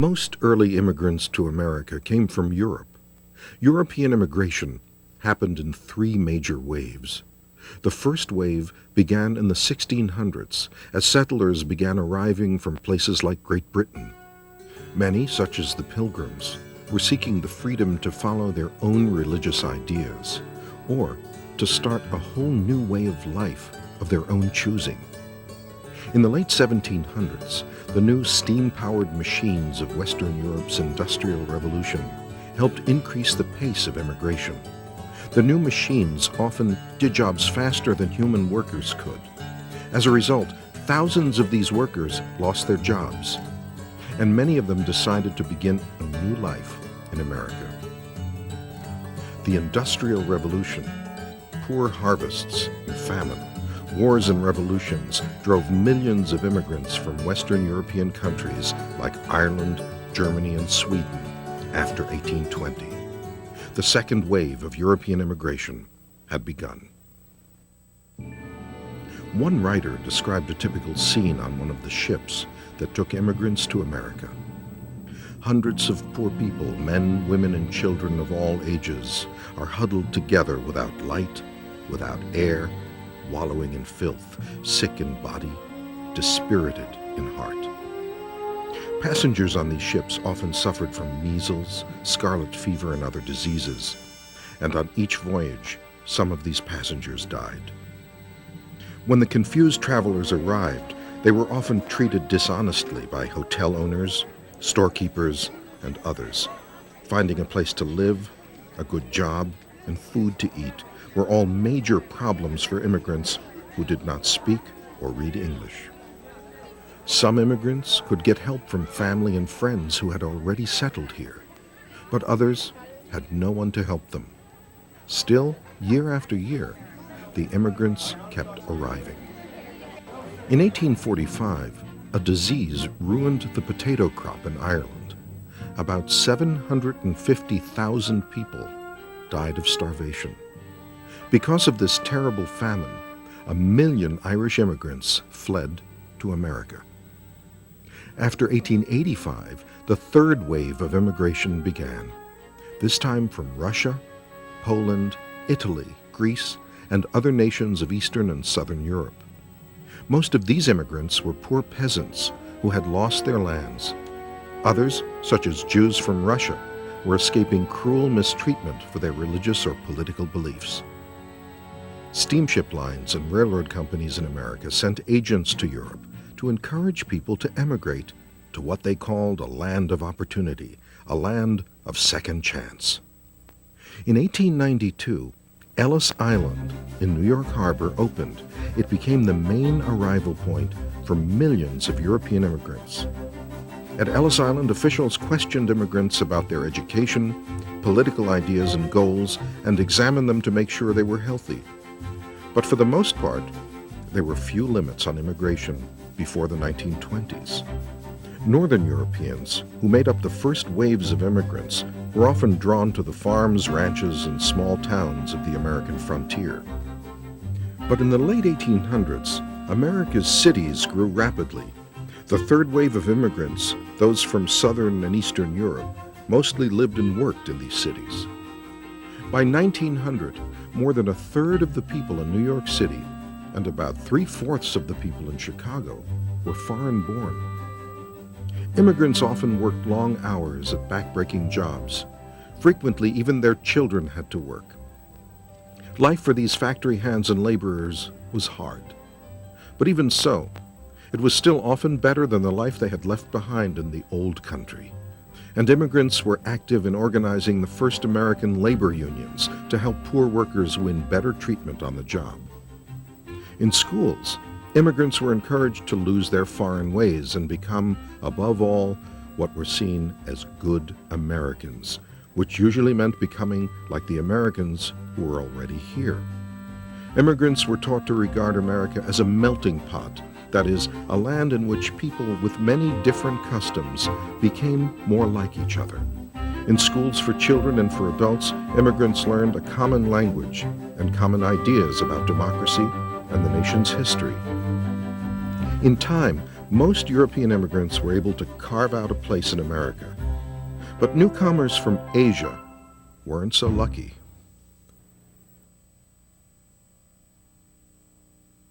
Most early immigrants to America came from Europe. European immigration happened in three major waves. The first wave began in the 1600s as settlers began arriving from places like Great Britain. Many, such as the Pilgrims, were seeking the freedom to follow their own religious ideas or to start a whole new way of life of their own choosing. In the late 1700s, the new steam-powered machines of Western Europe's Industrial Revolution helped increase the pace of immigration. The new machines often did jobs faster than human workers could. As a result, thousands of these workers lost their jobs, and many of them decided to begin a new life in America. The Industrial Revolution, poor harvests and famine, wars and revolutions drove millions of immigrants from Western European countries like Ireland, Germany, and Sweden after 1820. The second wave of European immigration had begun. One writer described a typical scene on one of the ships that took immigrants to America. Hundreds of poor people, men, women, and children of all ages, are huddled together without light, without air, wallowing in filth, sick in body, dispirited in heart. Passengers on these ships often suffered from measles, scarlet fever, and other diseases, and on each voyage, some of these passengers died. When the confused travelers arrived, they were often treated dishonestly by hotel owners, storekeepers, and others. Finding a place to live, a good job, and food to eat were all major problems for immigrants who did not speak or read English. Some immigrants could get help from family and friends who had already settled here, but others had no one to help them. Still, year after year, the immigrants kept arriving. In 1845, a disease ruined the potato crop in Ireland. About 750,000 people died of starvation. Because of this terrible famine, 1 million Irish immigrants fled to America. After 1885, the third wave of immigration began, this time from Russia, Poland, Italy, Greece, and other nations of Eastern and Southern Europe. Most of these immigrants were poor peasants who had lost their lands. Others, such as Jews from Russia, were escaping cruel mistreatment for their religious or political beliefs. Steamship lines and railroad companies in America sent agents to Europe to encourage people to emigrate to what they called a land of opportunity, a land of second chance. In 1892, Ellis Island in New York Harbor opened. It became the main arrival point for millions of European immigrants. At Ellis Island, officials questioned immigrants about their education, political ideas and goals, and examined them to make sure they were healthy. But for the most part, there were few limits on immigration before the 1920s. Northern Europeans, who made up the first waves of immigrants, were often drawn to the farms, ranches, and small towns of the American frontier. But in the late 1800s, America's cities grew rapidly. The third wave of immigrants, those from Southern and Eastern Europe, mostly lived and worked in these cities. By 1900, more than a third of the people in New York City and about 3/4 of the people in Chicago were foreign-born. Immigrants often worked long hours at back-breaking jobs. Frequently, even their children had to work. Life for these factory hands and laborers was hard. But even so, it was still often better than the life they had left behind in the old country. And immigrants were active in organizing the first American labor unions to help poor workers win better treatment on the job. In schools, immigrants were encouraged to lose their foreign ways and become, above all, what were seen as good Americans, which usually meant becoming like the Americans who were already here. Immigrants were taught to regard America as a melting pot, that is, a land in which people with many different customs became more like each other. In schools for children and for adults, immigrants learned a common language and common ideas about democracy and the nation's history. In time, Most European immigrants were able to carve out a place in America. But newcomers from Asia weren't so lucky.